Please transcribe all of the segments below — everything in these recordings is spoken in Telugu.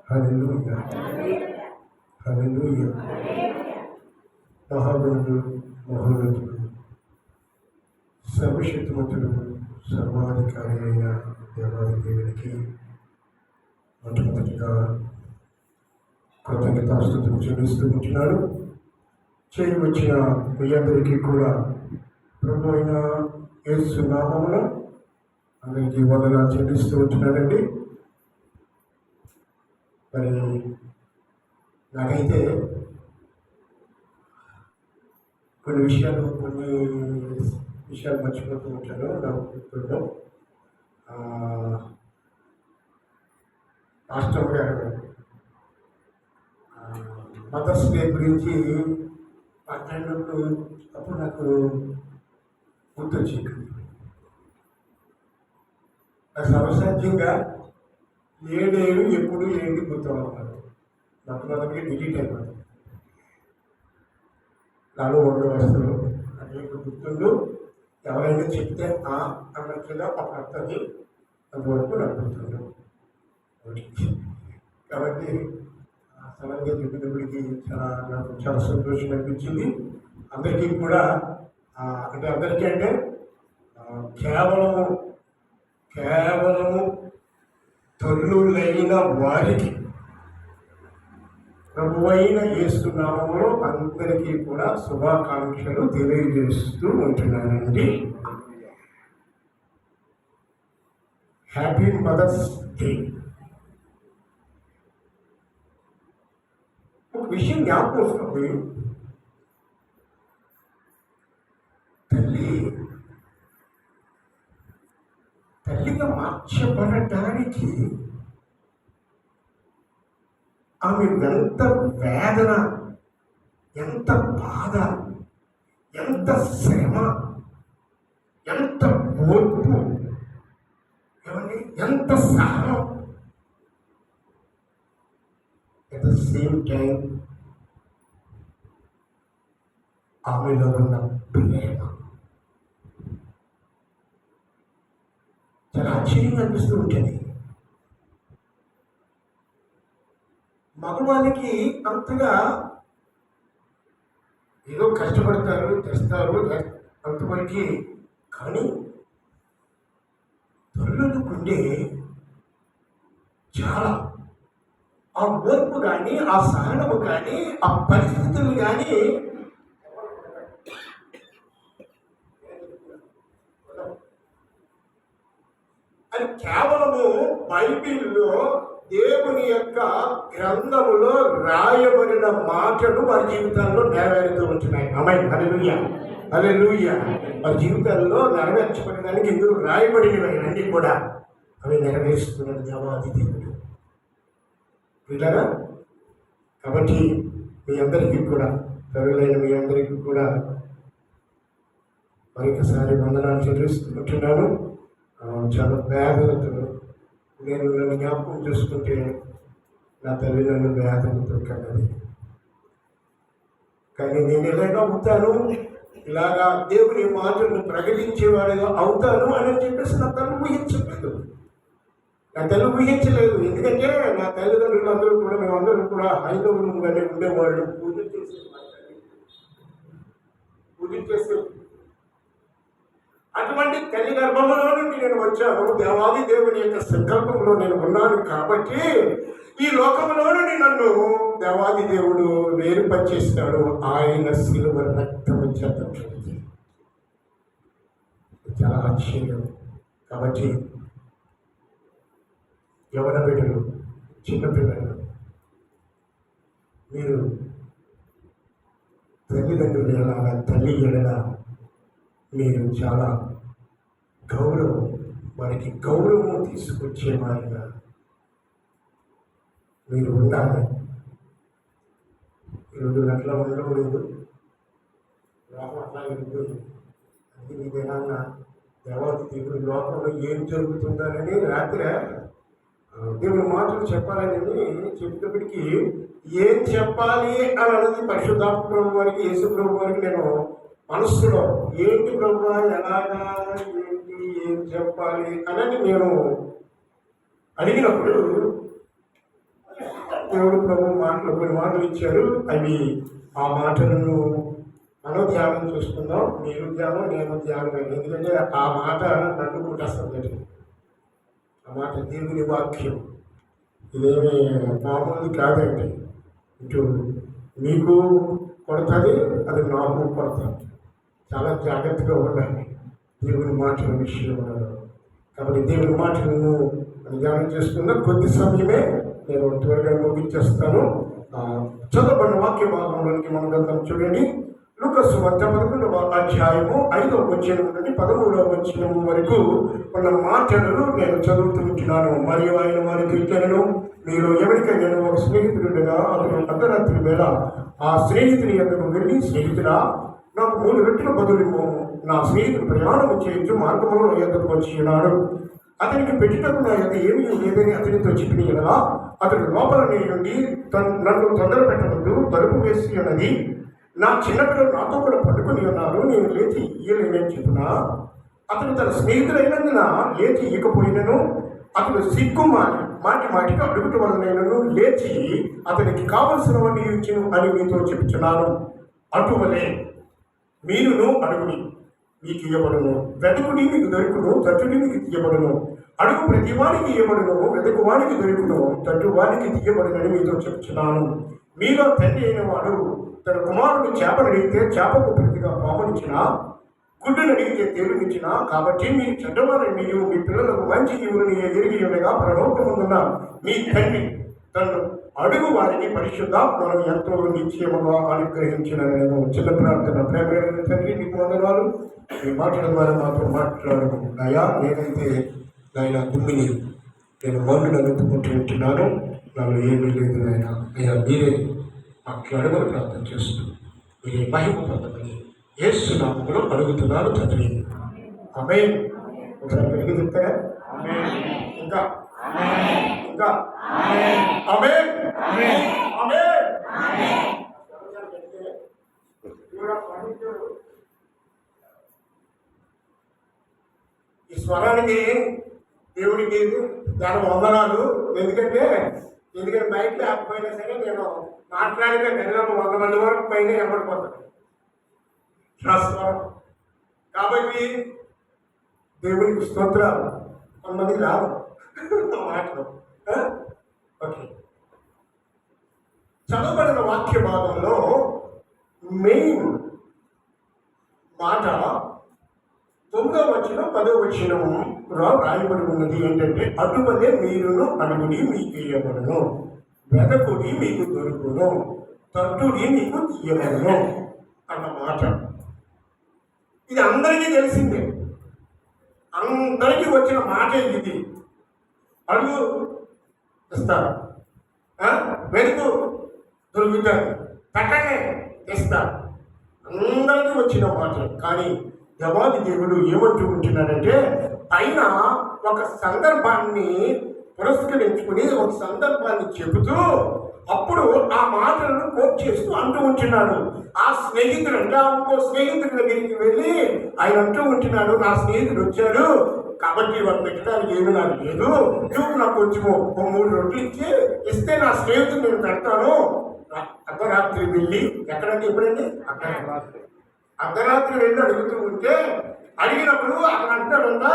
హల్లెలూయా, హల్లెలూయా. మహాగణుడు, మహోన్నతుడు, సర్వశక్తిమంతుడు, సర్వాధికారి అయిన దేవాది దేవునికి మొట్టమొదటిగా కృతజ్ఞతాస్తుతులు చెల్లిస్తూ ఉంటున్నాడు. చేరి వచ్చిన మీ అందరికీ కూడా ప్రభు అయిన యేసు నామమున అందరికీ వందనాలు చెల్లిస్తూ ఉంటున్నానండి. మరి నాకైతే కొన్ని విషయాలు మర్చిపోతూ ఉంటాను. నాకు గుర్తుండవు. రాష్ట్రం గారు మదర్స్ డే గురించి మాట్లాడినప్పుడు అప్పుడు నాకు గుర్తొచ్చింది. నాకు సర్వసాధ్యంగా ఏడేళ్ళు ఎప్పుడు ఏంటి గుర్తున్నారు. నాకు మొదటికి డిలీట్ అయిపోతుంది. నాలో ఉండవస్తులు అనేక గుర్తుండు. ఎవరైనా చెప్తే అన్నట్లుగా ఒక అర్థది అంతవరకు నాకు గుర్తుండు. కాబట్టి సడన్గా చెప్పినప్పటికీ నాకు చాలా సంతోషం అనిపించింది. అందరికీ కూడా అందరికీ అంటే కేవలము తల్లులైన వారికి ప్రభువైన యేసు నామములో అందరికీ కూడా శుభాకాంక్షలు తెలియజేస్తూ ఉంటున్నానండి. Happy mother's day. ఒక విషయం జ్ఞాపకం వస్తుంది. తల్లిగా మార్చబడటానికి ఆమె ఎంత వేదన, ఎంత బాధ, ఎంత శ్రమ, ఎంత ఓర్పు, ఎంత సహనం, అట్ ద సేమ్ టైం ఆమెలో ఉన్న ప్రేమ చాలా ఆశ్చర్యంగా అనిపిస్తూ ఉంటుంది. మగవాళ్ళకి అంతగా ఏదో కష్టపడతారు, తెస్తారు అంతవరకు. కానీ తల్లులకుండే చాలా ఆ ఓర్పు కానీ, ఆ సహనము కానీ, ఆ పరిస్థితులు కానీ అది కేవలము బైబిల్లో దేవుని యొక్క గ్రంథములో రాయబడిన మాటలు వారి జీవితాల్లో నెరవేరుతూ ఉంటున్నాయి. ఆమేన్, హల్లెలూయా, హల్లెలూయా. వారి జీవితాల్లో నెరవేర్చబడడానికి ఎందుకు రాయబడినవి అన్నీ కూడా అవి నెరవేరుస్తున్నాడు దేవాది దేవుడు. వింటారా? కాబట్టి మీ అందరికీ కూడా, తరులైన మీ అందరికీ కూడా మరొకసారి వందనాలు చెల్లిస్తుంటున్నాను. చాలా వేదనతో నేను నన్ను జ్ఞాపకం చేసుకుంటే నా తల్లి నన్ను వేదనతో కన్నది. కానీ నేను ఎలాగా అవుతాను, ఇలాగా దేవుని మాటలను ప్రకటించేవాడుగా అవుతాను అని చెప్పేసి నా తల్లి ఊహించలేదు. ఎందుకంటే నా తల్లిదండ్రులు అందరూ కూడా, మేమందరం కూడా హైందవులుగానే ఉండేవాళ్ళు. పూజ చేసే అటువంటి తల్లి గర్భంలో నుండి నేను వచ్చాను. దేవాది దేవుని యొక్క సంకల్పంలో నేను ఉన్నాను. కాబట్టి ఈ లోకంలో నుండి నన్ను దేవాది దేవుడు వేరుపరిచేస్తాడు. ఆయన శిలువ రక్తము చేత చాలా ఆశ్చర్యం. కాబట్టి యవన బిడ్డలు, చిన్నపిల్లలు, మీరు తల్లిదండ్రులు ఎలాగా, తల్లి ఎడలా మీరు చాలా వారికి గౌరవం తీసుకొచ్చేవారిగా మీరు ఉండాలి. ఈరోజు అట్లా ఉండడం లేదు. లోకం అట్లా వెళ్ళిపోయింది. అది మీదేనా దేవాది దేవుడు లోకంలో ఏం జరుగుతుందనని రాత్రి దేవుని మాటలు చెప్పాలని చెప్పేటప్పటికీ ఏం చెప్పాలి అని అన్నది పరిశుద్ధాత్మ ప్రభు వారికి, యేసు ప్రభు వారికి నేను మనస్సులో ఏంటి ప్రభు, ఎలాగా, ఏంటి, ఏం చెప్పాలి అని నేను అడిగినప్పుడు దేవుడు ప్రభు మాటలు కొన్ని మాటలు ఇచ్చారు. అవి ఆ మాటలను మనం ధ్యానం చేసుకుందాం. మీరు ధ్యానం, నేను ధ్యానం. ఎందుకంటే ఆ మాట నన్ను కొట్టేస్తుంది. ఆ మాట దేవుని వాక్యం ఇదేమి మామూలు కాదండి. ఇటు మీకు కొడుతుంది, అది నాకు కొడుతుంది. చాలా జాగ్రత్తగా ఉండాలి దేవుని మాటల విషయంలో. కాబట్టి దేవుని మాటలను ధ్యానం చేసుకున్న కొద్ది సమయమే నేను త్వరగా ముగించేస్తాను. చదవబడిన వాక్య భాగంలోనికి మనం వెళ్తాం. చూడండి, లూకాసు సువార్త 11వ అధ్యాయము 5వ వచనం నుండి 13వ వచనం వరకు ఉన్న మాటలను నేను చదువుతుంటున్నాను. మరియు ఆయన వారికి ఇట్లనెను, మీరు ఎవరికైనా ఒక స్నేహితుడుగా అతను అర్ధరాత్రి వేళ ఆ స్నేహితుని యొక్కకు వెళ్ళి, స్నేహితుడా, నాకు 3 రొట్టెల బదులు నా స్నేహితుడు ప్రయాణం చేయొచ్చు మార్గంలో యొక్కకు వచ్చి ఉన్నాడు. అతనికి పెట్టుటకు నా యొక్క ఏమీ లేదని అతనితో చెప్పిన ఎడలా అతడు లోపల నుండి నన్ను తొందర పెట్టవద్దు, తలుపు వేసి ఉన్నది, నా చిన్నపిల్లలు నాతో కూడా పడుకొని ఉన్నారు, నేను లేచి ఇయ్యలేనని చెప్పిన. అతను తన స్నేహితులైనందున లేచి ఇయ్యకపోయినను అతడు మాటి మాటిగా అడుగుట వలనైనను లేచి అతనికి కావలసినవన్నీ ఇచ్చును అని మీతో చెప్తున్నాను. అటువలే మీరును అడుగుడి, మీకు ఇవ్వబడును, వెతుకుడి మీకు దొరుకును, తట్టుడి మీకు తీయబడును. అడుగు ప్రతివానికి ఇవ్వబడును, వెతుకువానికి దొరుకును, తట్టువానికి తీయబడునని మీతో చెప్తున్నాను. మీలో తండ్రి అయిన వాడు తన కుమారుడు చేపను అడిగితే చేపకు ప్రతిగా పామునిచ్చినా, గుడ్డును అడిగితే తేలునిచ్చినా, కాబట్టి మీ చెడ్డవారిని మీ పిల్లలకు మంచి ఇవుని ఎరిగి ఉండగా పరలోకముందున్న మీ తండ్రి తను అడుగు వారిని పరిశుద్ధాత్మను ఎంతో నిశ్చయముగా అనుగ్రహించిన. నేను చిన్న ప్రార్థన. ప్రేమ తండ్రి, నీకు వందనాలు. ఈ మాటల ద్వారా మాతో మాట్లాడు అయ్యా. నేనైతే నాయన దుమ్మిని నేను మౌనులు అనుకుంటూ ఉంటున్నాను. నాలో ఏమీ లేదు నాయన. అయ్యా, మీరే మాట్లాడమని ప్రార్థన చేస్తూ మీరే మహిమ పొందమని యేసు నామములో అడుగుతున్నారు తండ్రి. ఆమేన్. ఒకసారి పెరిగి చెప్తారా? ఇంకా ఇంకా ఆమేన్. ఆమేన్. ఈ స్వరానికి దేవుడికి దాని వందనాలు. ఎందుకంటే బయట లేకపోయినా సరే నేను మాట్లాడితే నెలలో 100 మంది వరకు పైన ఎవరిపోతాను స్వరం. కాబట్టి దేవునికి స్తోత్రాలు. కొంతమందికి రాదు మాటలు. ఓకే, చదవబడిన వాక్య భాగంలో మెయిన్ మాట 9వ వచనం 10వ వచనంలో రాయబడి ఉన్నది ఏంటంటే, అటువలే మీరును అడుగుడి మీకు ఇయ్యబడును, వెదకుడి మీకు దొరుకును, తట్టుడి మీకు తీయబడును అన్న మాట. ఇది అందరికీ తెలిసిందే, అందరికీ వచ్చిన మాట ఇది. అడుగు ఇస్తారు, వెతుకు దొరుకుతారు, తట్టనే ఇస్తారు, అందరికీ వచ్చిన మాట. కానీ దేవాది దేవుడు ఏమంటూ ఉంటున్నాడంటే, పైన ఒక సందర్భాన్ని పురస్కరించుకుని ఒక సందర్భాన్ని చెబుతూ అప్పుడు ఆ మాటలను కోట్ చేస్తూ అంటూ ఉంటున్నాడు. ఆ స్నేహితుడు అంటే ఇంకో స్నేహితుడి దగ్గరికి వెళ్ళి ఆయన అంటూ ఉంటున్నాడు, నా స్నేహితుడు వచ్చాడు కాబట్టి వాడు పెట్టడానికి ఏమీ నాకు లేదు, నువ్వు నాకు కొంచెము 3 రొట్టెలు ఇస్తే నా స్నేహితుడు నేను పెడతాను. అర్ధరాత్రి వెళ్ళి, ఎక్కడంటే ఎప్పుడండి అర్ధరాత్రి వెళ్ళి అడుగుతూ ఉంటే, అడిగినప్పుడు అతను అంటాడంట,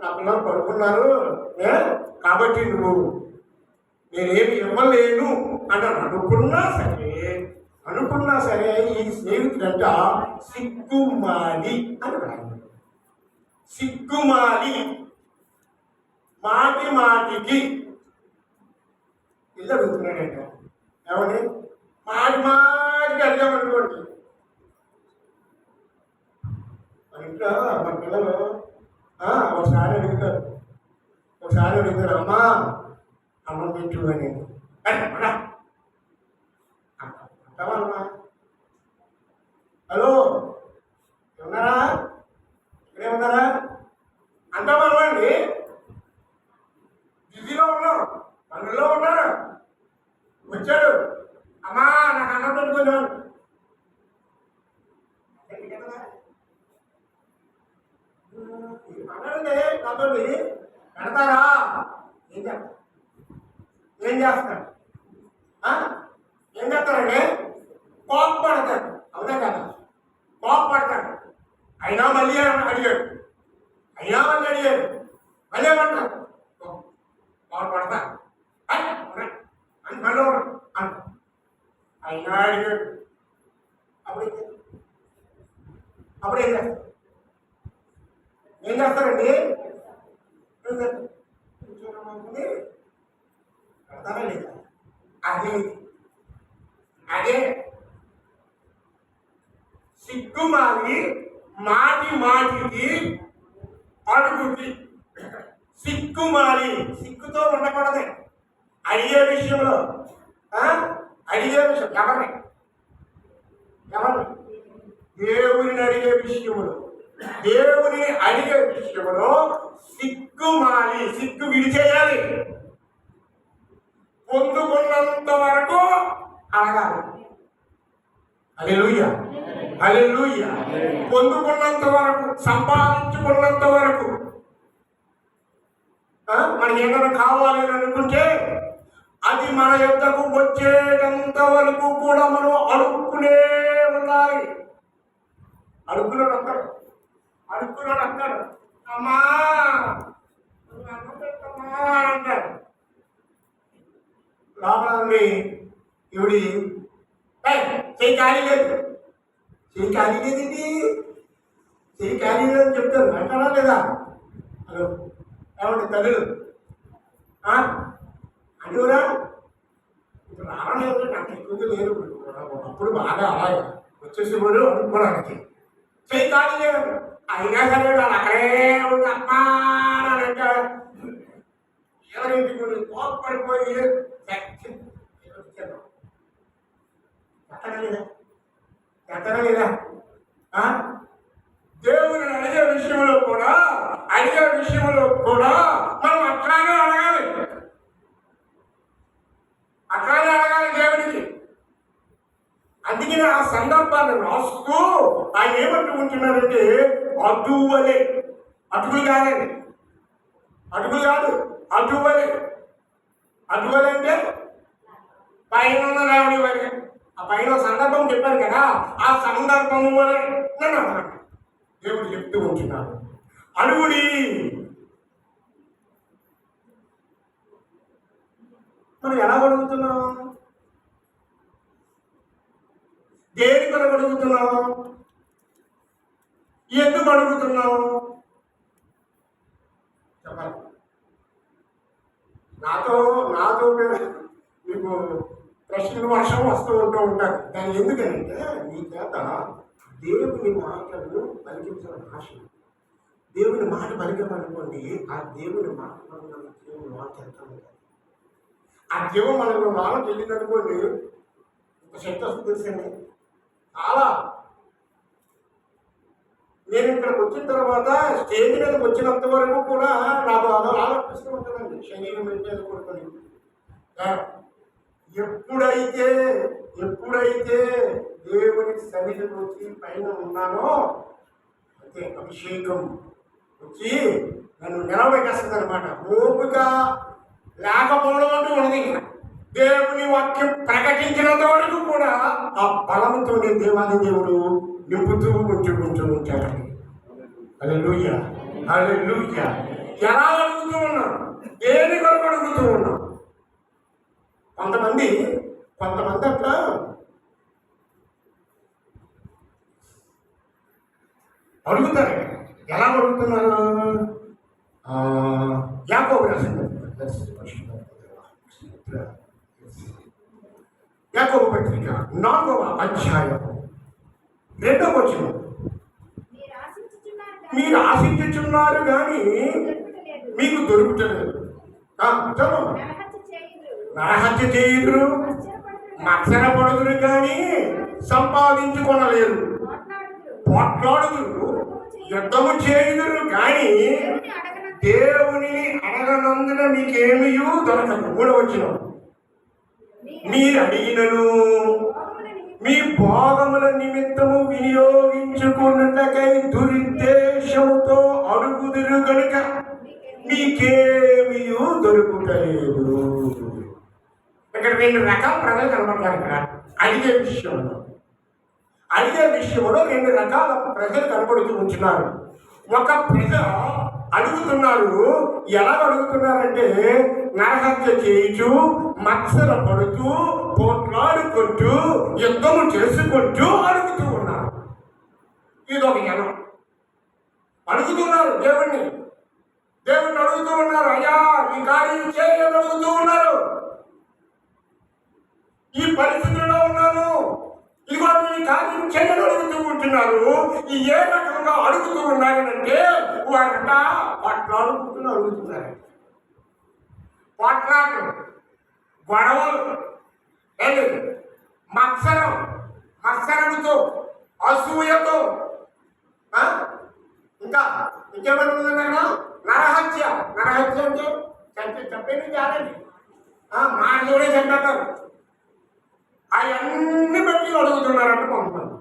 నా పిల్లలు పడుకున్నారు కాబట్టి నేనేమి ఇవ్వలేను అని అనుకున్నా సరే ఈ స్నేహితుడంట సిగ్గుమాలి అని రాదు. సిగ్గుమాలి, మాటికి ఇల్లు అడుగుతున్నాడంట. ఏమని మాటికి అడిగామనుకోండి, మన ఇంట్లో మన పిల్లలు ఒకసారి అడుగుతారు, అమ్మా అమ్మ పెట్టు అని అంటామా? హలో, ఉన్నారా? ఇక్కడే ఉన్నారా అంటామా అండి? బిజీలో ఉన్నాం, పనుల్లో ఉన్నారా? వచ్చాడు, అమ్మా నాకు అన్నం పెట్టుకున్నాను. అనండి నాతో పెడతారా? ఏం చేస్తాడు? ఆ? ఏం చేస్తారండి? కోప్పడతారు. అవునా కదా? కోప్పడతారు. అయినా మళ్ళీ అడిగాడు, అయినా మళ్ళీ అడిగాడు, మళ్ళీ ఏమంటారు? కోప్పడతారు అని మళ్ళీ అంట. అయినా అడిగాడు. అప్పుడు అప్పుడు ఏం చేస్తారండి? పెడతారా లేదా? అదే అదే సిగ్గుమాలి మాటి మాటికి అడుగుకి. సిగ్గుమాలి, సిగ్గుతో ఉండకూడదు అడిగే విషయంలో. అడిగే విషయం ఎవరిని? దేవుని అడిగే విషయంలో, దేవుని అడిగే విషయంలో సిగ్గుమాలి, సిగ్గు విడిచేయాలి. పొందుకున్నంత వరకు అడగాలి. హల్లెలూయా, హల్లెలూయా. పొందుకున్నంత వరకు, సంపాదించుకున్నంత వరకు. మనకి ఏమైనా కావాలి అని అనుకుంటే అది మన యొద్దకు వచ్చేటంత వరకు కూడా మనం అడుక్కునే ఉండాలి. అడుక్కున్నాడు అక్కడ, అడుక్కున్నాడు అక్కడ. అమ్మా అంటాడు. లోపల ఇవిడి చెయ్యి ఖాళీ లేదు, చెయ్యి ఖాళీ లేదండి, చెయ్యి ఖాళీ లేదని చెప్తారు. అంటారా లేదా? హలో, ఏమంటే తల్లులు అంటురా? ఇప్పుడు రావడం నాకు ఎక్కువగా లేదు. అప్పుడు బాగా అలాగే వచ్చేసేవాడు అనుకోవడానికి. చెయ్యి ఖాళీ లేదు, అయినా సరే వాళ్ళు అక్కడే ఉంది. అమ్మా అంటే ఎవరింటికి కోప్పడిపోయి ఎత్తరా లేదా? దేవుని అడిగే విషయంలో కూడా మనం అట్లాగే అడగాలి, అట్లాగే అడగాలి దేవునికి. అందుకే ఆ సందర్భాన్ని రాస్తూ ఆయన ఏమంటూ ఉంటున్నారంటే, అటువలే, అటుకులు కాదండి, అటుకులు కాదు, అటువలే. అటువలే అంటే పైన ఉన్న రావడి వలె. ఆ పైన సందర్భం చెప్పారు కదా, ఆ సందర్భం వలె నన్ను అడగండి దేవుడు చెప్తూ ఉంటున్నాడు. అడుగుడి. మనం ఎలా అడుగుతున్నాం? దేని కొరకు అడుగుతున్నాం? ఎందుకు అడుగుతున్నాం? చెప్పాలి. నాతో మీకు ప్రశ్నలు వర్షం వస్తూ ఉంటారు. దాన్ని ఎందుకంటే మీ చేత దేవుని మాటలను పలికించడం ఆశ. దేవుని మాట పలికమనుకోండి, ఆ దేవుని మాట దేవుని మాట వెళ్తాము. ఆ జీవం మనకు నాలుగు వెళ్ళిందనుకోండి, ఒక శక్తి వస్తుంది తెలుసండి. చాలా నేను ఇక్కడికి వచ్చిన తర్వాత స్టేజ్ మీదకి వచ్చినంత వరకు కూడా నాకు అదో ఆలోచిస్తూ ఉంటుందండి. శరీరం మీద కొడుకొని ఎప్పుడైతే దేవుని సన్నిధికి వచ్చి పైన ఉన్నానో అయితే అభిషేకం వచ్చి నన్ను నిలబెట్టేస్తుంది అనమాట. ఓపిక లేకపోవడం అంటూ ఉన్నది. దేవుని వాక్యం ప్రకటించినంత వరకు కూడా ఆ బలంతో దేవాది దేవుడు నింపుతూ కొంచెం ఉంటాడండి. హల్లెలూయా, హల్లెలూయా. ఎలా అడుగుతూ ఉన్నాం? దేని కొరకు అడుగుతూ ఉన్నాం? కొంతమంది అట్లా అడుగుతారు. ఎలా అడుగుతున్నారు? యాకోబు పత్రిక 4వ అధ్యాయం 2వ వచనం. మీరు ఆశించుచున్నారు కానీ మీకు దొరుకుతలేదు. నరహత్య చేయుదురు, మత్సరపడుదురు కానీ సంపాదించుకొనలేరు. పోట్లాడుదురు, యుద్ధము చేయుదురు కానీ దేవుని అడగనందున మీకేమీయూ దొరకదు. 3వ వచనం. మీరు అడిగినను మీ భోగముల నిమిత్తము వినియోగించుకున్నకై దురుద్దేశముతో అడుగుదురు గనుక మీకేమీ దొరుకుటలేదు. ఇక్కడ 2 రకాల ప్రజలు కనబడతారు. ఇక్కడ అడిగే విషయంలో 2 రకాల ప్రజలు కనబడుతూ ఉంటున్నారు. ఒక ప్రజ అడుగుతున్నారు. ఎలా అడుగుతున్నారంటే నరహత్య చేయుచు, మత్సర పడుతూ, పోట్లాడుకుంటూ, యుద్ధము చేసుకుంటూ అడుగుతూ ఉన్నారు. ఇదొక జనం అడుగుతున్నారు. దేవుణ్ణి అడుగుతూ ఉన్నారు. అయ్యా ఈ కార్యం చేయని అడుగుతూ ఉన్నారు. ఈ పరిస్థితుల్లో ఉన్నాను, ఇదిగో ఈ కార్యం చేయని అడుగుతూ ఉంటున్నారు. ఈ ఏ రకంగా అడుగుతూ ఉన్నారనంటే వారంట పట్లాడుకుంటూ అడుగుతున్నారు. పట్లాటలు, గొడవలు, మత్సరంతో, అసూయతో, ఇంకా ఇంకేమైనా ఉందన్నా నరహత్య అంటే చెప్పేది కాదండి, మాటలోనే చంపేస్తారు. అవన్నీ బట్టి అడుగుతున్నారంటే కొంతమంది.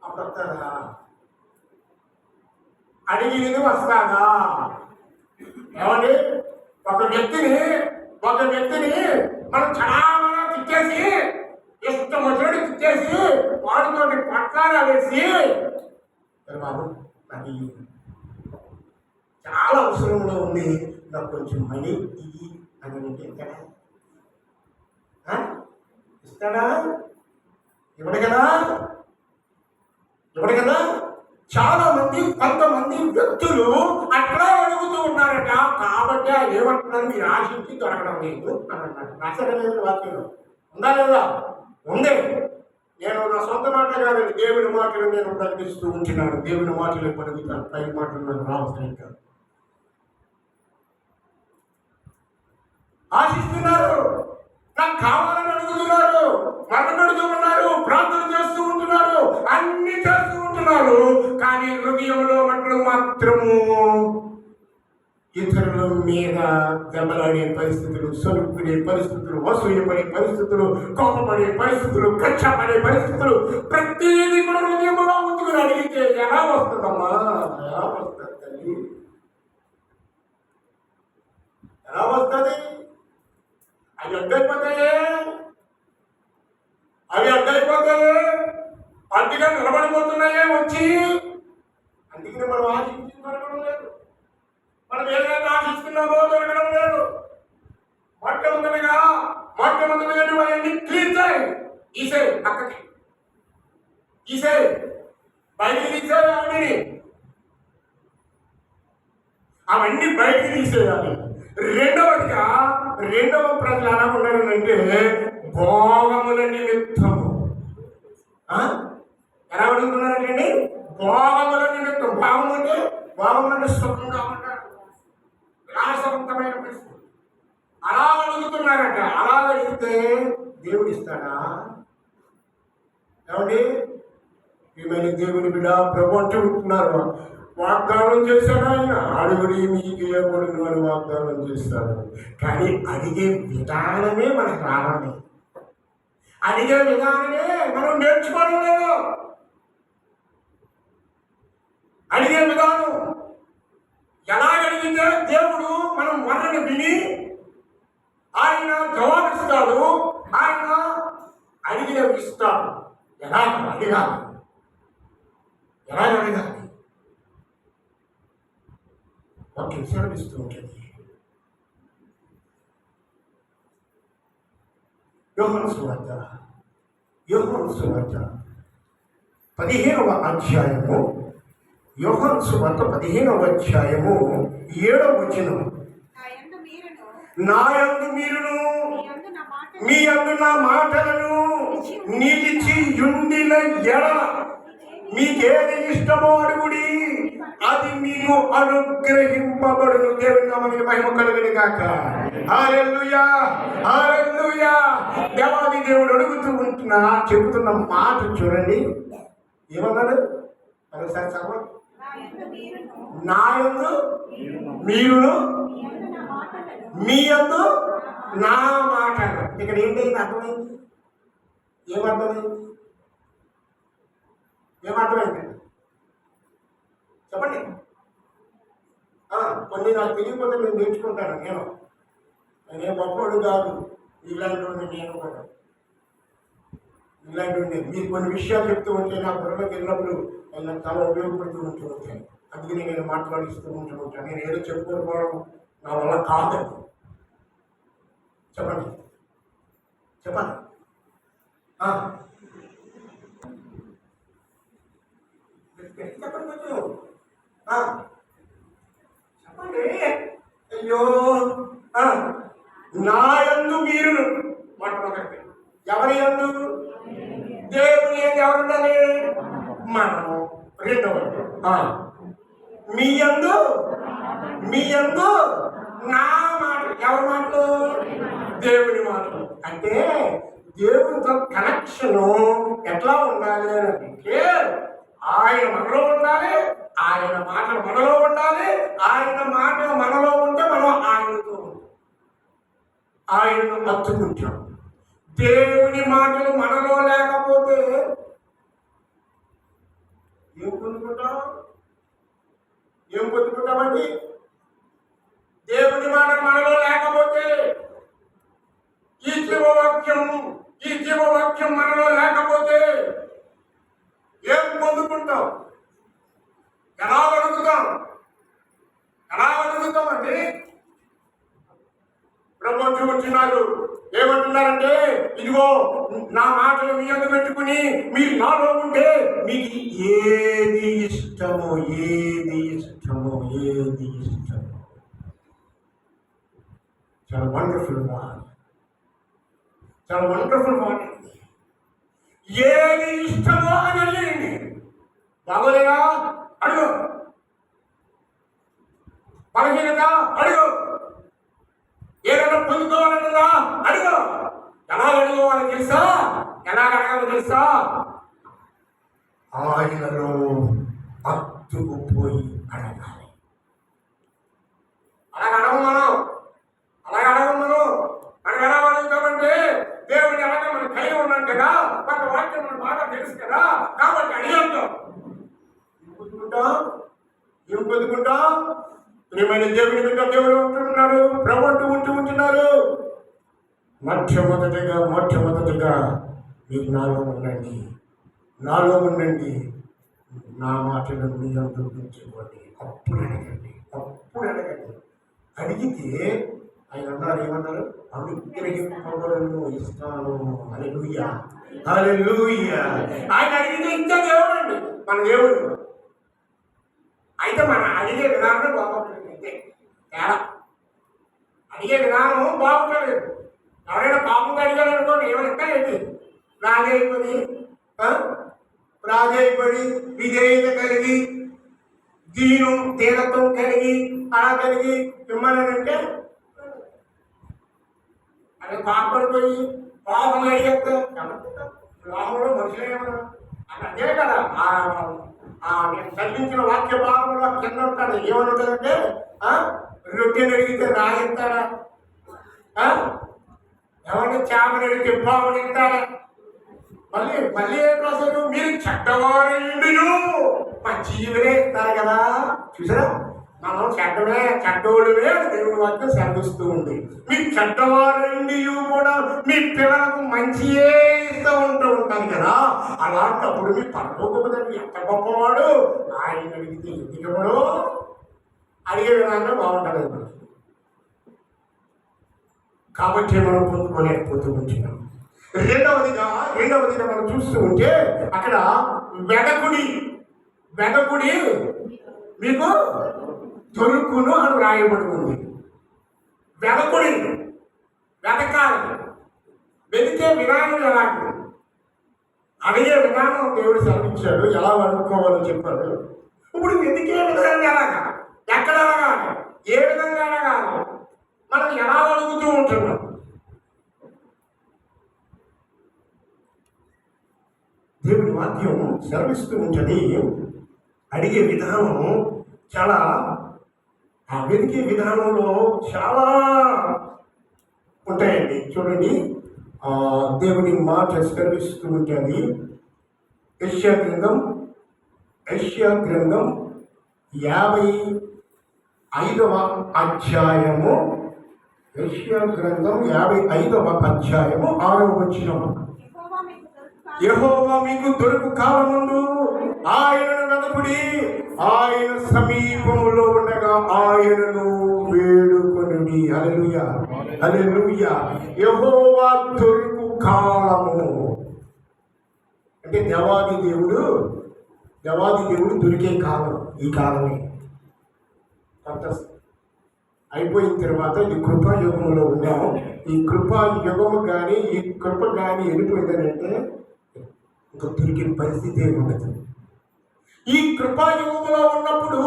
అప్పుడు వస్తారా? అడిగినది వస్తాదా? ఏమండి, ఒక వ్యక్తిని మనం చాలా తిట్టేసి, ఇష్టం వచ్చినట్టు తిట్టేసి, వాడితో పట్టాలు వేసి, బాబు నాకు చాలా అవసరంలో ఉంది, నాకు కొంచెం మనీ ఇవి అని అంటే ఇస్తాడా? ఇవ్వడు కదా. కొంతమంది వ్యక్తులు అట్లా అడుగుతూ ఉన్నారట. కాబట్టి ఏమంటున్నారు, మీరు ఆశించి దొరకడం లేదు అని అన్నాడు. రాసలేదు వాక్యంలో ఉందా లేదా? ఉందే. నేను నా సొంత మాటలు కాదండి, దేవుని మాటలు నేను ప్రకటిస్తూ ఉంటున్నాను. దేవుని మాటలు పలుకుతాను, పై మాటలు నాకు రావసరం కాదు. ఆశిస్తున్నారు, నాకు కావాలని అడుగుతున్నారు, మరణపెడుతూ ఉన్నారు, ప్రార్థన చేస్తూ ఉంటున్నారు, అన్ని చేస్తూ ఉంటున్నారు. కానీ హృదయంలో మట్లు మాత్రము ఇతరుల మీద దెబ్బలాడే పరిస్థితులు, సొలుపుకునే పరిస్థితులు, వసూలుపడే పరిస్థితులు, కోపపడే పరిస్థితులు, కక్షపడే పరిస్థితులు, ప్రతిదీ కూడా హృదయంలో ఉంచుకుని అడిగితే ఎలా వస్తుందమ్మా? ఎలా వస్తుంది తల్లి? ఎలా వస్తుంది? అవి అడ్డైపోతాయే, అందుకే నిలబడిపోతున్నాయే వచ్చి. అందుకని మనం ఆశించి దొరకడం లేదు, మనం ఏదైనా ఆశిస్తున్నామో దొరకడం లేదు. మొట్టమొదటిగా అవన్నీ క్లీన్ చేయి, ఈసే పక్కకి, ఈసే బయటికి తీసేయాలి, అవన్నీ బయటికి తీసేయాలి. రెండవ ప్రజలు ఎలా ఉన్నారు అంటే భోగముల నిమిత్తము. ఎలా అడుగుతున్నారండి? భోగముల నిమిత్తం. భోగం అంటే సుఖంగా ఉంటారు, విలాసవంతమైన పరిస్థితి. అలా అడుగుతున్నారట. అలా అడిగితే దేవుడు ఇస్తాడా? ఏమండి, ఏమైనా దేవుని బిడ్డ ప్రభు అంటూ ఉంటున్నారు, వాగ్దానం చేశాడు ఆయన, అడుగుడి మీకు ఇవ్వకూడదు అని వాగ్దానం చేస్తాడు. కానీ అడిగే విధానమే మనకు రావాలి. అడిగే విధానమే మనం నేర్చుకోవడం లేదు. అడిగే విధానం ఎలా అడిగితే దేవుడు మనం మనల్ని విని ఆయన జవాబిస్తాడు, ఆయన అడిగినవి ఇస్తాడు. ఎలా అడగాలి? ఒక సెలవిస్తూ ఉంటుంది. యోహాను సువార్త 15వ అధ్యాయము, యోహాను సువార్త 15వ అధ్యాయము 7వ వచనం. నా యందు మీరును మీ యందు నా మాటలను నిలిచి యుండిన ఎడల మీకేది ఇష్టమో అడుగుడి, అది మీకు అనుగ్రహింపబడును. దేవుని నామమునకు మహిమ కలుగును గాక. హల్లెలూయా, హల్లెలూయా. దేవాది దేవుడు అడుగుతూ చెబుతున్న మాట చూడండి. ఏమన్నాడు? ఒకసారి చదవండి. నా యందు మీరును మీ యందు నా మాటలు. ఇక్కడ ఏంటైంది? అర్థమైంది? ఏమర్థమైంది చెప్పండి. కొన్ని నాకు తెలియకపోతే నేను నేర్చుకుంటాను. నేనేం గొప్పవాడు కాదు, ఇలాంటి నేను కూడా ఇలాంటి మీరు కొన్ని విషయాలు చెప్తూ ఉంటే నా బుర్రలోకి వెళ్ళినప్పుడు నాకు చాలా ఉపయోగపడుతూ ఉంటాయి. అందుకని నేను మాట్లాడిస్తూ ఉంటాను. నేను ఏదో చెప్పుకోవడం నా వల్ల కాదండి. చెప్పండి చెప్పండి. చెప్పండి కొంచెం చెప్పండి. అయ్యో నా యందు మీరు మాట్లాడండి. ఎవరి యందు? దేవుని ఎవరుండాలి? మనము. రెండవది మీ యందు నా మాట. ఎవరి మాటలు? దేవుని మాటలు. అంటే దేవునితో కనెక్షను ఎట్లా ఉండాలి అంటే ఆయన మనలో ఉండాలి, ఆయన మాటలు మనలో ఉండాలి. ఆయన మాటలు మనలో ఉంటే మనం ఆయనతో ఆయనను మర్చుకుంటాం. దేవుని మాటలు మనలో లేకపోతే ఏం పొందుకుంటామండి? దేవుని మాటలు మనలో లేకపోతే ఈ జీవవాక్యం మనలో లేకపోతే ఏం పొందుకుంటాం? ఎలా అడుగుతామండి? ప్రభు చూస్తున్నారు. ఏమంటున్నారంటే, ఇదిగో నా మాటలు మీ యందు పెట్టుకుని మీరు నాలో ఉంటే మీకు ఏది ఇష్టమో చాలా వండర్ఫుల్ మాట. ఏది ఇష్టమో అని అడిగండి. బాగోలేదా? అడుగు. బలహీనత అడుగు. ఏదైనా పొందుకోవాలన్నదా అడుగు. ఎలా అడుగుకోవాలని తెలుసా? ఎలా అడగాలో తెలుసా? ఆయనలో అత్తుకుపోయి అడగాలి. అలాగ అడగం మనం ఎలా అడుగుతామంటే దేవుడిని అలాగే మనం కలిగి ఉన్నాం కదా, మన వాక్యం మన బాగా తెలుసు కదా, కాబట్టి అడిగేద్దాం. ఏం పొందుకుంటాం? ప్రియమైన దేవుని బిడ్డ, దేవుడు ఉంటున్నారు, ప్రభు ఉంటున్నారు. మొట్టమొదటిగా మీరు నాలో ఉండండి, నా మాటలు మీ అందరూ ఉంచుకోండి. అప్పుడు అడగండి. అడిగితే ఆయన అన్నారు, ఏమన్నారు? అనుగ్రహింపబడును ఇస్తాను. హల్లెలూయా. ఆయన అడిగితే ఇంకా దేవుడు అండి, మన దేవుడు. అయితే మనం అడిగే విధానం బాగుంటుంది. అంతే తేడా. అడిగే విధానం బాగుంటలేదు. ఎవరైనా పాపంగా అడిగారు అనుకోండి, ఏమైనా ఏంటి? రాజైపడి విధేయత కలిగి దీనత్వం కలిగి అలా కలిగి మిమ్మల్ని అదే పాపడిపోయి పాపం అడిగేస్తే లోపంలో మనుషులు ఏమన్నా అదే కదా. నేను చదివించిన వాక్య భాగంలో కింద ఉంటాడు. ఏమని ఉంటుందంటే, రొట్టెని అడిగితే రాయిస్తాడా? ఏమంటే చేపని అడిగితే పాముని ఇస్తాడా? మళ్ళీ ఏం రాశారు? మీరు చెడ్డవారు మంచి జీవులే ఇస్తారు కదా. చూసారా, మనం చెడ్డోళ్ళువే దేవుని వాక్యం సెలవిస్తూ ఉంది. మీరు చెడ్డవారండి కూడా మీ పిల్లలకు మంచియే ఇస్తూ ఉంటాను కదా. అలాంటప్పుడు మీ పరలోకపు ఎంత గొప్పవాడు. ఆయన అడిగితే ఎందుకు అడిగే విధానం బాగుంటుంది. కాబట్టి మనం పొందుకోలేకపోతూ ఉంటున్నాం. రెండవదిగా మనం చూస్తూ ఉంటే అక్కడ వెదకుడి మీకు దొరుకును అని రాయబడి ఉంది. వెతకాలి. వెతికే విధానం ఎలాంటి? అడిగే విధానం దేవుడు సెలవించాడు. ఎలా అనుకోవాలని చెప్పాడు. ఇప్పుడు వెతికే విధానం ఎలాగా? ఎక్కడ అడగాలి? ఏ విధంగా అడగాలి? మనం ఎలా అడుగుతూ ఉంటున్నాం? దేవుడి వాక్యం సెలవిస్తూ ఉంటుంది. అడిగే విధానం చాలా, ఆ వెతికే విధానంలో చాలా ఉంటాయండి. చూడండి, దేవుని మాట సెలవిస్తూ ఉంటుంది. యెషయా గ్రంథం 55వ అధ్యాయము యెషయా గ్రంథం 55వ అధ్యాయము 6వ వచనం. యెహోవా మీకు దొరుకు కాలముందు ఆయనను వెదకుడి, ఆయన సమీపములో ఉండగా ఆయనను వేడుకొనుడి. హల్లెలూయా, హల్లెలూయా. యెహోవా దొరుకు కాలము అంటే దేవాది దేవుడు దొరికే కాలం ఈ కాలమే. కొంత అయిపోయిన తర్వాత ఈ కృపాయుగంలో ఉన్నాము. ఈ కృపాయుగము కానీ ఈ కృప కానీ వెళ్ళిపోయిందనంటే ఇంకా దొరికే పరిస్థితి ఉండదు. ఈ కృపాయుగంలో ఉన్నప్పుడు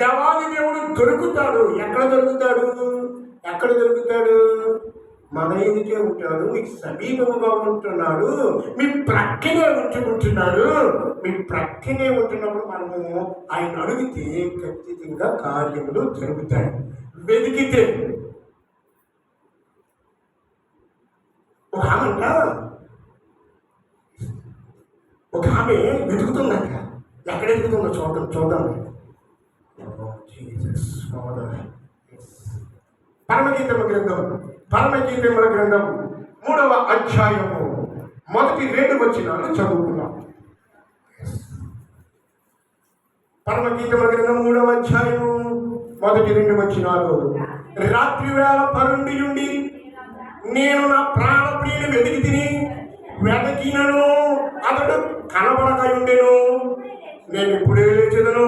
దేవాది దేవుడు దొరుకుతాడు. ఎక్కడ దొరుకుతాడు? మన ఎదుటే ఉంటాడు, మీకు సమీపముగా ఉంటున్నాడు, మీ ప్రక్కనే ఉంటున్నాడు. మీ ప్రక్కనే ఉంటున్నప్పుడు మనము ఆయన అడిగితే ఖచ్చితంగా కార్యములు జరుగుతాయి. వెతికితే ఒక ఆమె వెతుకుతుందంట. ఎక్కడ వెతుకుతుందో చూద్దాం. పరమగీతముల గ్రంథం 3వ అధ్యాయము మొదటి 2 వచనాలు చదువుకున్నాం. పరమగీతముల గ్రంథం 3వ అధ్యాయము మొదటి 2 వచనాలు. రాత్రి వేళ పరుండి నేను నా ప్రాణప్రియుని వెతికినను అతడు కనబడకయుండెను. నేను ఇప్పుడే లేచెదను,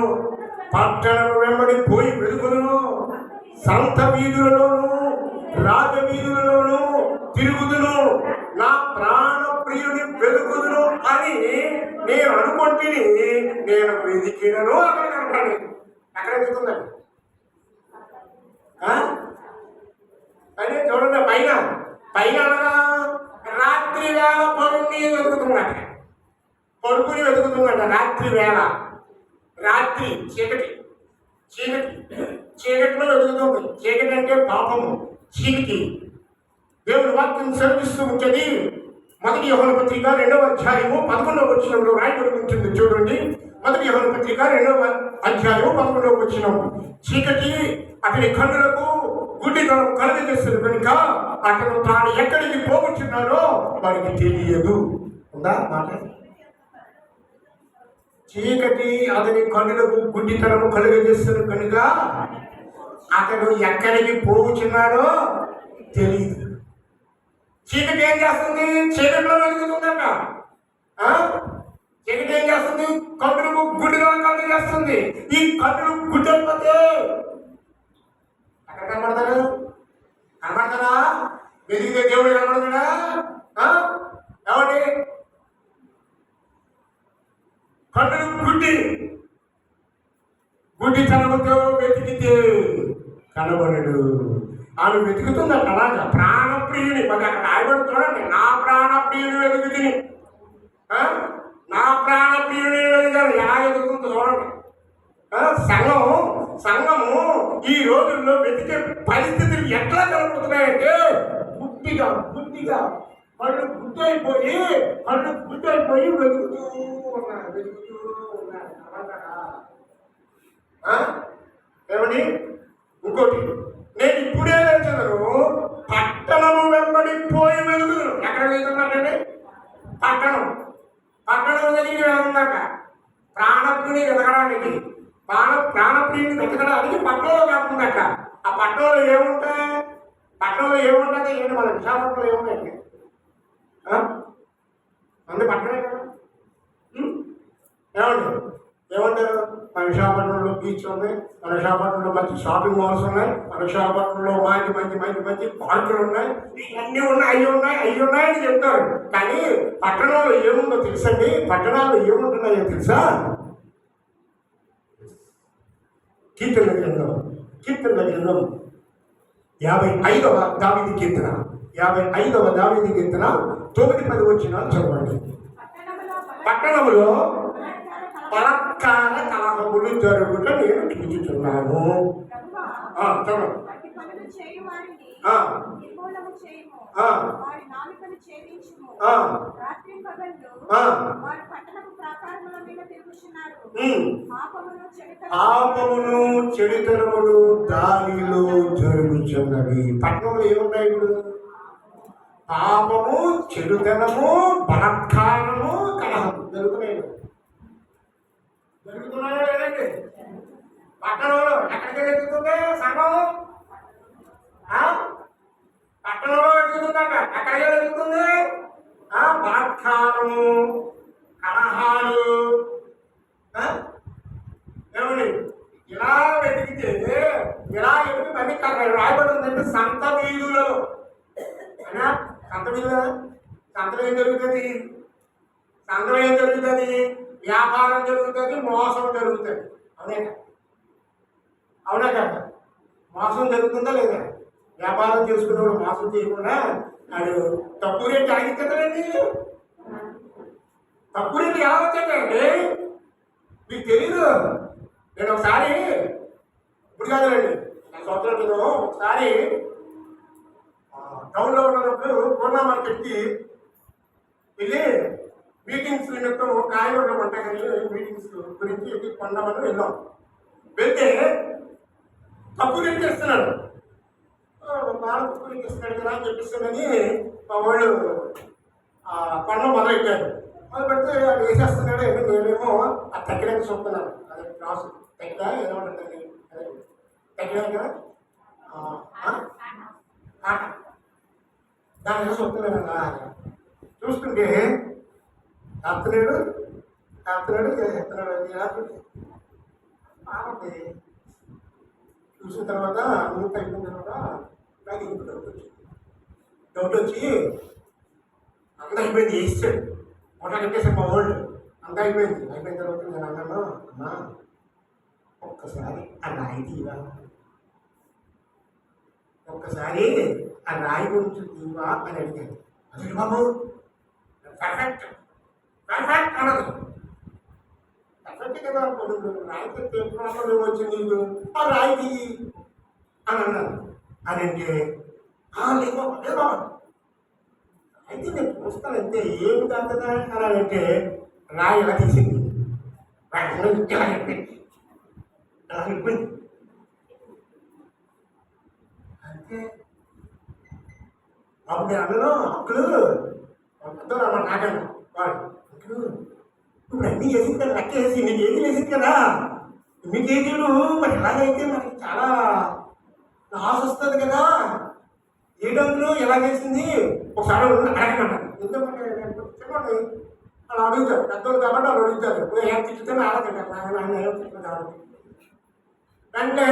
పట్టణం వెంబడి పోయి వెతుకుదును, సంత వీధులలోను రాజవీధులలోను తిరుగుదును, నా ప్రాణప్రియుని వెతుకుదును అని నేను అనుకుంటుని. నేను వెతికినను అక్కడ కనపడలేదు. ఎక్కడ వెతుకుందండి అదే చూడండి. పైన అనగా రాత్రి వేళ పడుకుని వెతుకుతుందట. రాత్రి వేళ, రాత్రి చీకటిలో వెతుకుతుంది. చీకటి అంటే పాపము, చీకటి. దేవుని వాక్యం సెలవిస్తూ ఉంటుంది. మొదటి యోహాను పత్రిక 2వ అధ్యాయము 11వ వచనంలో రాయబడి ఉంటుంది. చూడండి, మొదటి యోహాను పత్రిక 2వ అధ్యాయము 11వ వచనం. చీకటి అతని కన్నులకు గుడ్డితనం కలుగజేస్తుంది కనుక అతను తాను ఎక్కడికి పోగొచ్చున్నాడో వారికి తెలియదు. ఉందా మాట? చీకటి అతని కన్నులకు గుడ్డితనము కలుగజేస్తుంది కనుక అతను ఎక్కడికి పోగుచున్నాడో తెలియదు. చీకటి ఏం చేస్తుంది? చీకటిలో వెలుగుతుందంట. చీకటి ఏం చేస్తుంది? కన్నులకు గుడ్డితనం కలుగజేస్తుంది. ఈ కన్నులు గుడ్డైపోతే అక్కడ కనబడతారా? వెలిగితే దేవుడు కనబడతాడా? ఎవరి కన్నులు గుడ్డితనముతో వెతికితే కనబడడు. ఆమె వెతుకుతుందట. అలాగా ప్రాణప్రియుని మరి అక్కడ రాయబడి చూడండి. నా ప్రాణప్రియుని వెతుకుతుంది, నా ప్రాణప్రియుని వెతుకుతాను. ఎలా వెతుకుతుందో చూడండి. సంఘము ఈ రోజుల్లో వెతికే పరిస్థితులు ఎట్లా కనబడుతున్నాయంటే గుడ్డిగా కళ్ళు గుడ్డైపోయి వెతుకుతూ ఉన్నారు. ఏమని? ఇంకోటి, నేను ఇప్పుడే లేచదను, పట్టణము వెంబడి పోయి వెతుకుతున్నాను. ఎక్కడ వెతుకున్నానండి? పట్టణం వెతికి వెళ్తున్నాక ప్రాణప్రియుని వెతకడానికి, ప్రాణప్రియుని వెతకడానికి పట్టణంలో కాకుండాక. ఆ పట్టణంలో ఏముంటుంది? ఏంటి? మన విశాఖపట్నంలో ఏముంటాయండి? మంది పట్టణమే కదా. ఏమంటారు? మన విశాఖపట్నంలో బీచ్ ఉన్నాయి, మన విశాఖపట్నంలో మంచి షాపింగ్ మాల్స్ ఉన్నాయి, మన విశాఖపట్నంలో మంచి పార్కులు ఉన్నాయి, ఇవన్నీ అవి ఉన్నాయి అని చెప్తారు. కానీ పట్టణంలో ఏముందో తెలుసండి? పట్టణాల్లో ఏముంటున్నాయో తెలుసా? కీర్తన గ్రంథం 55వ దావీదు కీర్తన 9-10 వచనాలు చదవండి. పట్టణములో బలత్కార కలహములు జరుగుట నేను చూచుచున్నాను. ఆ, నిర్మూలము చేయుము. ఆ, వారి నాలుకను ఛేదించుము. ఆ, రాత్రింపగళ్ళు ఆ. వారి పట్టణపు ప్రాకారముల మీద తిరుగుచున్నారు. ఉమ్. పాపమును పాపమును చెడుతనమును దానిలో జరుగుతున్నవి. పట్టణంలో ఏమున్నాయి ఇప్పుడు? పాపము, చెడుతనము, బలత్కారము, కలహం జరుగుతున్నాయి. జరుగుతున్నాయో లేదండి? పట్టణంలో ఎక్కడికి జరుగుతుంది సంఘం? పట్టణంలో జరుగుతుందంట. ఎక్కడికి జరుగుతుంది? బలత్కారము, కలహాలు. ఏమండి? ఇలా వెతికితే ఇలా ఎదుటి మళ్ళీ రాయబడి ఉందంటే సంత వీధులలో. అయినా సంత వీధుల సంతలో ఏం జరుగుతుంది? సంతలో ఏం జరుగుతుంది? వ్యాపారం జరుగుతుంది, మోసం జరుగుతుంది. అవునే అవునా కదా? మోసం జరుగుతుందా లేదా? వ్యాపారం చేసుకున్నప్పుడు మోసం చేయకుండా అది తక్కువ రేటు ఆగిస్తుందండి. తక్కువ రేటు ఎలా వచ్చాయండి మీకు తెలీదు. నేను ఒకసారి ఇప్పుడు కాదండి, నా సంవత్సరాల క్రితం ఒకసారి టౌన్లో ఉన్నప్పుడు పూర్ణ మార్కెట్కి వెళ్ళి మీటింగ్స్ నిమిత్తం కాయగూరలు ఉంటాయి కానీ మీటింగ్స్ గురించి కొండమని వెళ్ళాం. వెళ్తే తక్కువ రేటు ఇస్తున్నాడు. బాగా తక్కువ రేటు ఇస్తున్నాడు కదా అని చెప్పిస్తానని మా వాళ్ళు కొండ మొదలెట్టారు. మొదలు పెడితే అది వేసేస్తున్నాడు. నేనేమో ఆ తగ్గినాక చూస్తున్నాను. అదే క్లాసు తగ్గినా ఏమంటుంది అదే తగ్గినా కదా దాని మీద చూస్తున్నాను కదా. చూస్తుంటే ఎత్తలేడు బాగుంది. చూసిన తర్వాత అంత అయిపోయిన తర్వాత నాకు ఇంకో డౌట్ వచ్చి అంత అయిపోయింది. వేసాడు మొట్ట కట్టేసాడు మా వాళ్ళు. అంత అయిపోయింది. అయిపోయిన తర్వాత నేను అన్నాను, అమ్మా ఒక్కసారి ఆ రాయి తీవా, ఒక్కసారి ఆ రాయి గురించి తీవా అని అడిగాను. అదే బాబు పర్ఫెక్ట్ పర్ఫెక్ట్ అన్నది. పర్ఫెక్ట్ కదా అనుకోండి. రాయి తెప్పే ప్రాబ్లం ఏమొచ్చింది నీకు? ఆ రాయి తీయి అని అన్నాను. అదంటే లేదు లేదు అయితే నేను చూస్తానంటే ఏమి కాదా అని అంటే రాయి ఎలా తీసింది, ఇలా అయిపోయింది, ఇలా అయిపోయింది అంటే అప్పుడు నేను అన్నాను, అంకులు పెద్ద నాకన్నా వాడు అంకులు ఇప్పుడు అన్నీ చేసింది కదా, లెక్క వేసి మీకు ఏది వేసింది కదా, మీ కేజీలు మరి ఎలాగైతే మనకి చాలా లాస్ వస్తుంది కదా, ఏ డబ్బులు ఎలా చేసింది ఒకసారి అడగమంటారు. ఎందుకంటే చెప్పండి అలా అడుగుతారు. పెద్దోళ్ళు కాబట్టి వాళ్ళు అడుగుతారు. ఏం తిట్టితే అలా తింటారు. ఆయన ఏం తిట్టారు కాబట్టి వెంటనే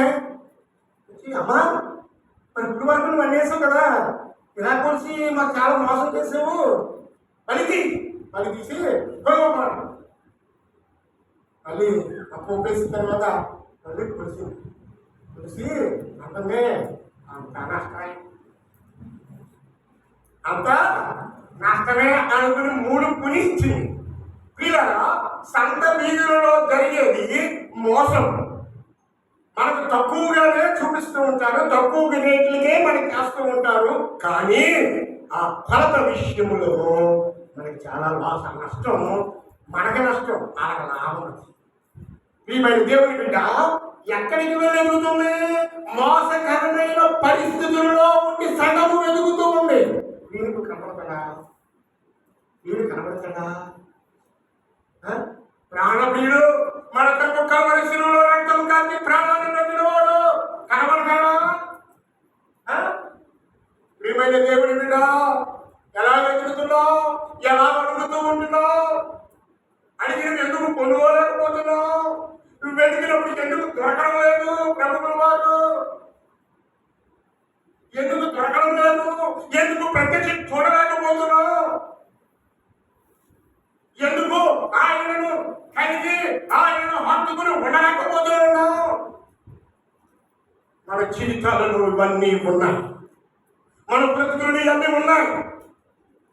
అమ్మా మరి ఇప్పుడు వరకు నువ్వు అన్నేసావు కదా, ఇలా కొలిసి మాకు చాలా మోసం చేసావు, మళ్ళీ తీసి గొడవపడాలి. మళ్ళీ అప్పు ఒప్పేసిన తర్వాత మళ్ళీ కొలిసి అంతమే అంత నష్టమే, అంత నష్టమే అనుకుని 3 పుని ఇచ్చింది. వీళ్ళరా సంత వీధులలో జరిగేది మోసం. మనకు తక్కువగానే చూపిస్తూ ఉంటారు, తక్కువ రేట్లకే మనకి చేస్తూ ఉంటారు. కానీ ఆ కొలత విషయంలో మనకి చాలా నష్టం, మనకి నష్టం, వాళ్ళకి లాభం. ప్రియమైన దేవుని బిడ్డ ఎక్కడికి వెలుగుతుంది? మోసకరమైన పరిస్థితుల్లో ఉండి సంఘము వెలుగుతూ ఉంది. వీరికి కనబడతాడా? ప్రాణప్రియుడు మన కొరకు కల్వరి శిలువలో రక్తం కాచి ప్రాణాన్ని పెట్టినవాడు కనబడతాడా? ప్రియమైన దేవుని బిడ్డ ఎలా వెతుకుతున్నావు? ఎలా అడుగుతూ ఉంటున్నావు? అడిగిన ఎందుకు పొందుకోలేకపోతున్నావు? నువ్వు వెతికినప్పుడు ఎందుకు దొరకడం లేదు? ప్రభుత్వం వారు ఎందుకు దొరకడం లేదు? ఎందుకు ప్రత్యక్ష చూడలేకపోతున్నావు? ఎందుకు ఆయనను కలిగి ఆయనను హత్తుకుని ఉండలేకపోతున్నావు? మన జీవితాలలో ఇవన్నీ ఉన్నాయి, మన బ్రతుకులు ఇవన్నీ ఉన్నాయి.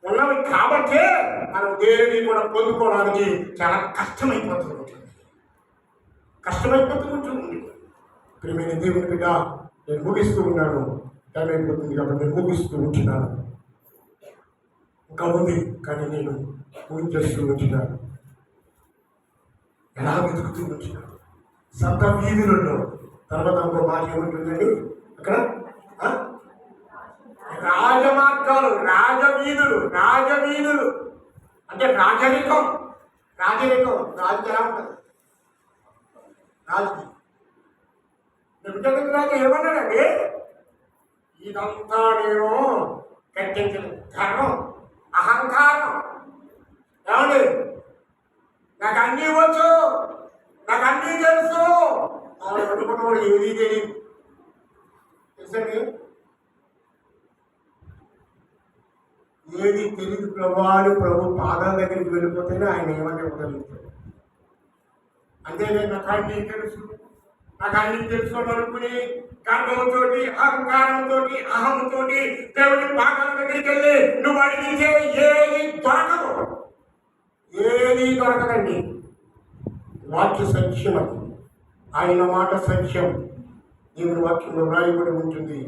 ఉన్నవి కాబట్టే మనం దేనిని కూడా పొందుకోవడానికి చాలా కష్టమైపోతూ ఉంటుంది. ప్రియమైన దేవుని బిడ్డ, నేను ముగిస్తూ ఉన్నాను. టైం అయిపోతుంది కాబట్టి నేను ముగిస్తూ ఉంటున్నాను. ఇంకా ఉంది కానీ నేను ఊహించేస్తూ ఉంటున్నాను. ఎలా వెతుకుతూ ఉంటున్నాను సంత వీధులలో. తర్వాత ఇంకో మాట ఏముంటుందండి అక్కడ? రాజమార్గాలు, రాజవీధులు. రాజవీధులు అంటే రాజరికం. రాజరికం రాజు ఎలా ఉంటుంది? రాజు రాజు ఏమన్నాడండి? ఇదంతా నేను కట్టించిన గర్వం, అహంకారం. ఏమండి? నాకు అన్నీ వచ్చు, నాకు అన్నీ తెలుసు. అనుకున్నవాడు ఏదీ తెలియదు. తెలుసండి? ఏది తెలియదు ప్రభు ప్రభు పాదాల దగ్గరికి వెళ్ళిపోతేనే ఆయన ఏమని ఇవ్వగలుగుతాడు. అంతేనే నాకు అన్నీ తెలుసు, నాకు అన్నీ తెలుసు అనుకుని గర్వంతో, అహంకారంతో, అహంతో దేవుడి పాదాల దగ్గరికి వెళ్ళి నువ్వు అడిగితే ఏది దొరకదు, ఏది దొరకదండి. వాక్య సత్యం అది. ఆయన మాట సత్యం. దేవుని వాక్యంలో రాయబడి ఉంటుంది,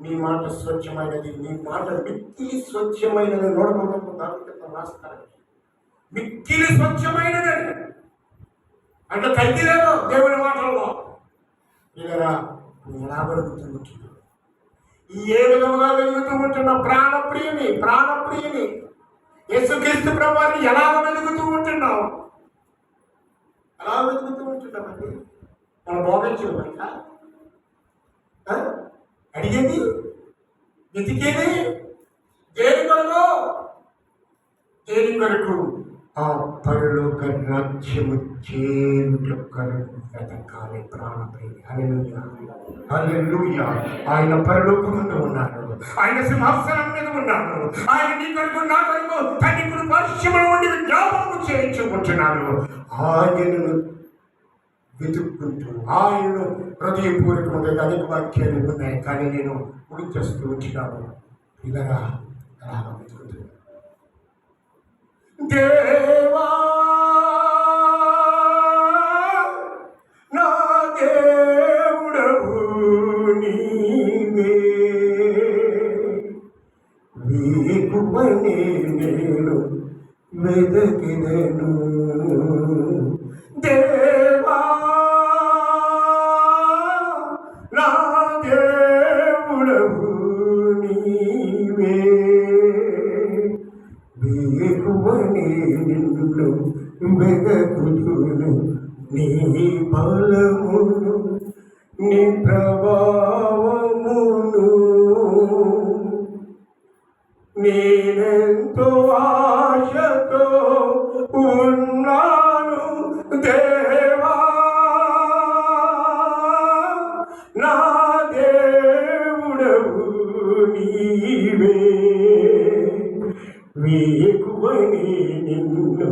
నీ మాట స్వచ్ఛమైనది, నీ మాట మిక్కిలి స్వచ్ఛమైనది. నోడకుండా దాని రాస్తాడు, మిక్కిలి స్వచ్ఛమైనది అంటే కల్తీ లేదు దేవుని మాటల్లో. ఇలా ఎలా వెలుగుతూ ఏ విధముగా వెలుగుతూ ఉంటున్న ప్రాణప్రియుని, ప్రాణప్రియుని యేసుక్రీస్తు ప్రభువాన్ని ఎలా వెలుగుతూ ఉంటున్నావు? ఎలా వెతుకుతూ ఉంటున్నామండి? మనం భోగించడం అడిగేది, వెతికేది దేని కొరకు? దేని కొరకు? ఆ పరలోక రాజ్యము చేరుట కొరకు వెతకాలి ప్రాణప్రియుని. హల్లెలూయా, హల్లెలూయా. ఆయన పరలోకములో ఉన్నాడు, ఆయన సింహాసనం మీద ఉన్నాడు. ఆయన నీ కొరకు, నా కొరకు తండ్రి పశ్చిమ నుండి జ్ఞాపకం చేయించుకుంటున్నాడు. ఆయనను వెతుక్కుంటూ, ఆయనను హృదయపూర్వకంగా అనేక వాక్యాలు ఉన్నాయి కానీ నేను ముగించేస్తూ వచ్చినాను. ఇలా అలా వెతుకుతున్నాను. దేవా నా దేవుడవు నీవే, వేకువనే నేను వెదకినను. దేవా నా దేవుడవు నీవే, వేకువనే నిన్ను వెదకుదును. నీ బలమును, నీ ప్రభావమును నేనెంతో ఆశతో ఉన్నాను. దేవా నా దేవుడవు నీవే, వేకువని నిన్ను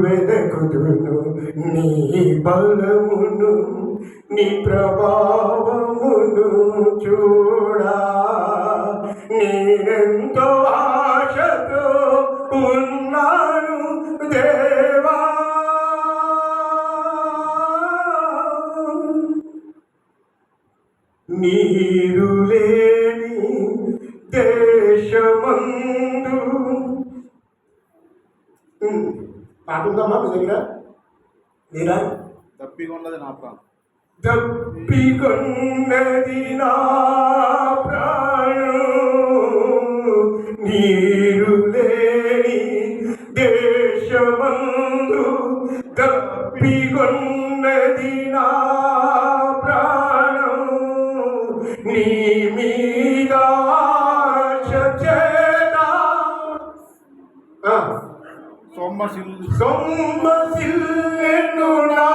వెదకుదును. నీ బలమును, నీ ప్రభావమును చూడా నేనెంతో ఆశతో ఉన్నాను. దేవా నీరు లేని దేశమందు పాటుందమ్మా మీ దగ్గర లేదా? తప్పికొన్నది నా ప్రాణం, తప్పికొన్నది నా ప్రాణం, నీరు లేని దేశమందు తప్పికొన్నది నా ప్రాణం. నీ మీద ఆశ చేత సొమ్మసిల్లెను నా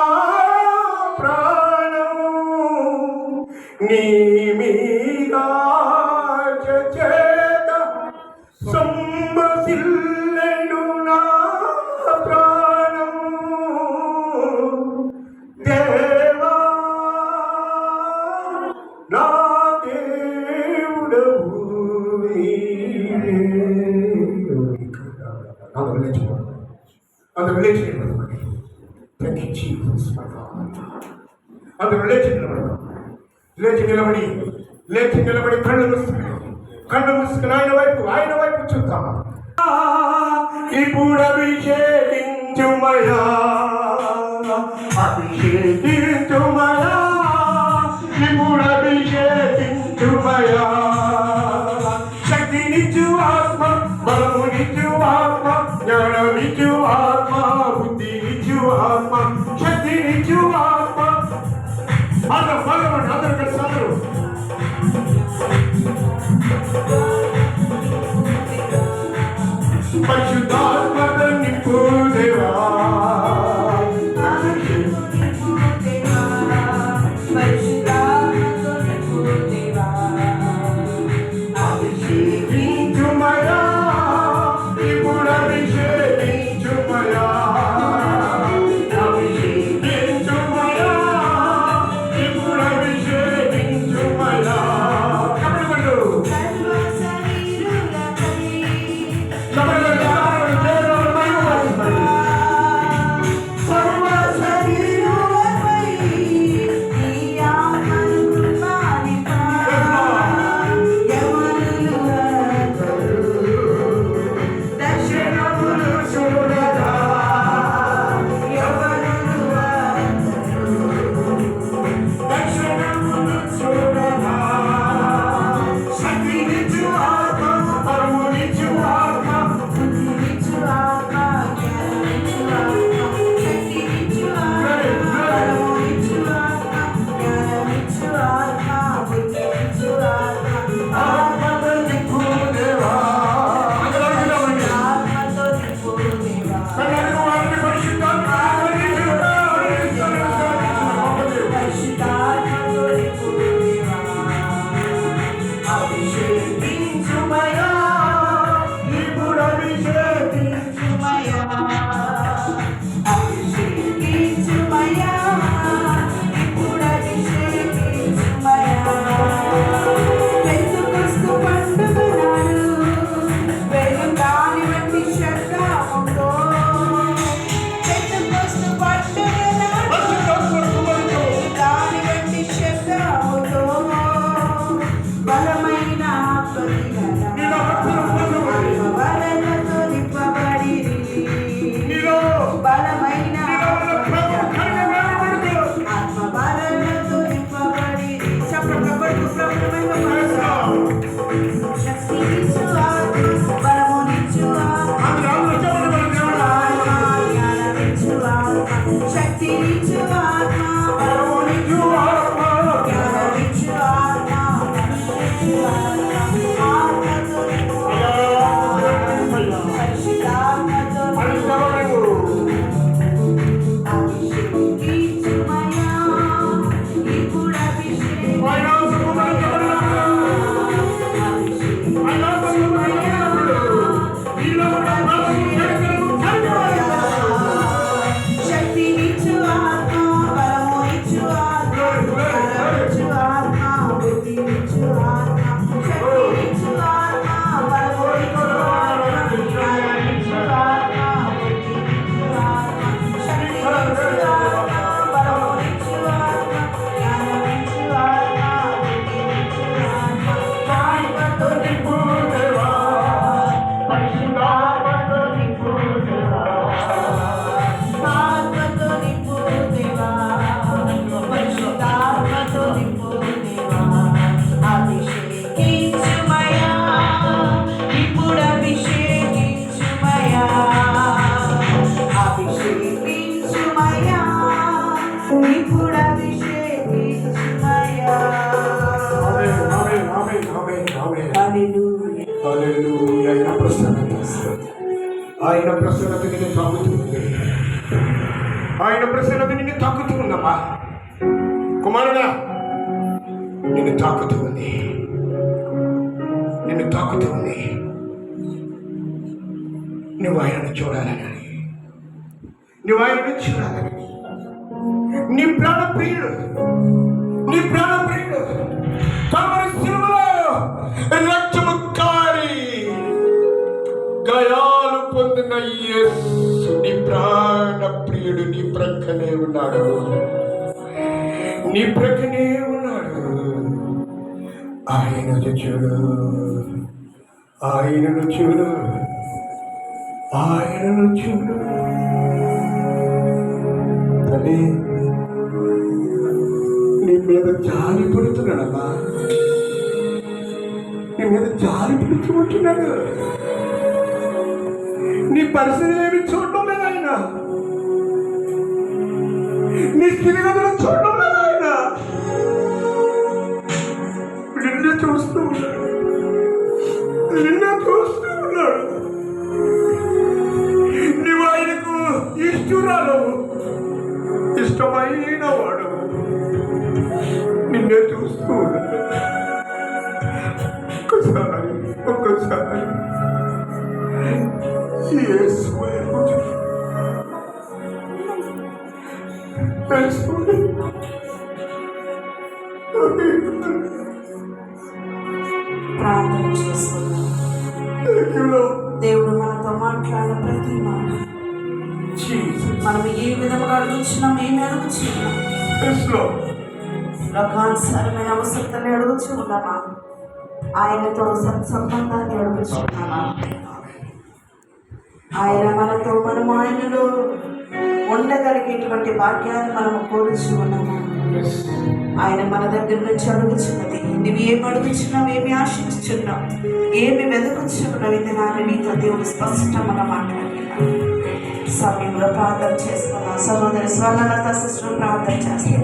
ప్రాణం. నీ మీద ఆశ చేత సొమ్మసిల్లెను నా ప్రాణం. దేవా నా దేవుడవు నీవే. அந்த ரிலேஷன் ரிலேஷன் நிலவடி లేచి నిలబడి కళ్ళు మూసుకుని ఆయన వైపు చూద్దాం. ఇప్పుడు అభిషేకించుమయా, అభిషేకించుమయా, ఇప్పుడు అభిషేకించుమయా. శక్తినిచ్చు ఆత్మ, బలమునిచ్చు ఆత్మ, జ్ఞానమిచ్చు ఆత్మ, బుద్ధినిచ్చు ఆత్మ, శక్తినిచ్చు ఆత్మ. అందరూ కలిసి అందరూ పరిశుద్ధాత్మతో నింపు దేవా, అభిషేకించుమయా, ఇప్పుడు అభిషేకించుమయా, అభిషేకించుమయా, ఇప్పుడు అభిషేకించుమయా. ఆయన ప్రసన్నత నిన్ను తాకుతుంది. ఆయన ప్రసన్నత నిన్ను తాకుతూ ఉందమ్మా. కుమారుడా, నిన్ను తాకుతూ ఉంది, నిన్ను తాకుతూ ఉంది. నువ్వు ఆయనను చూడాలని, నువ్వు ఆయనను చూడాలని. నీ ప్రాణప్రియుడు, నీ ప్రాణప్రియుడు కల్వరి శిలువలో రక్తము కారి గాయాలు పొందిన యేసు నీ ప్రాణప్రియుడు నీ ప్రక్కనే ఉన్నాడు, నీ ప్రక్కనే ఉన్నాడు. ఆయనను చూడు, ఆయనను చూడు, ఆయనను చూడు. తల్లి, నీ మీద జాలి పడుతున్నాడమ్మా, నీ మీద జాలి పడుతుంటున్నాడు. నీ పరిస్థితులు ఏమి చూడటం లేదు ఆయన, నీ స్థితిగతులు చూడటం లేదు ఆయన. నిన్నే చూస్తూ ఉన్నాడు, నిన్నే చూస్తూ ఉన్నాడు. నువ్వు ఆయనకు ఇష్టరాలు, ఇష్టమైన వాడు, నిన్నే చూస్తూ ఉన్నాడు. ఒక్కసారి యేసు వైపు చూడు. ప్రార్థన చేసుకుందాం. దేవుడు మనతో మాట్లాడిన ప్రతి మాట మనం ఏ విధంగా అడుగుచున్నాం, ఏమి అడుగుచున్నాం, లోకానుసారమైన అవసరతని అడుగుచు ఉన్నామా, ఆయనతో సత్సంబంధాన్ని అడుగుచున్నామా, ఆయన మనతో మనం ఆయనలో ఉండగలిగేటువంటి భాగ్యాన్ని మనము కోరుచు ఉన్నామా. ఆయన మన దగ్గర నుంచి అడుగుచున్నది, నువ్వు ఏమి అడుగుచున్నావు, ఏమి ఆశించుచున్నావు, ఏమి వెతుకుచున్నావు, ఇది నాన్న నీతో దేవుడు స్పష్టంగా మాట్లాడుతున్నాడు. సమయంలో ప్రార్థన చేసుకున్నాం. సహోదరి స్వర్ణలత సిస్టర్ ప్రార్థన చేస్తాం.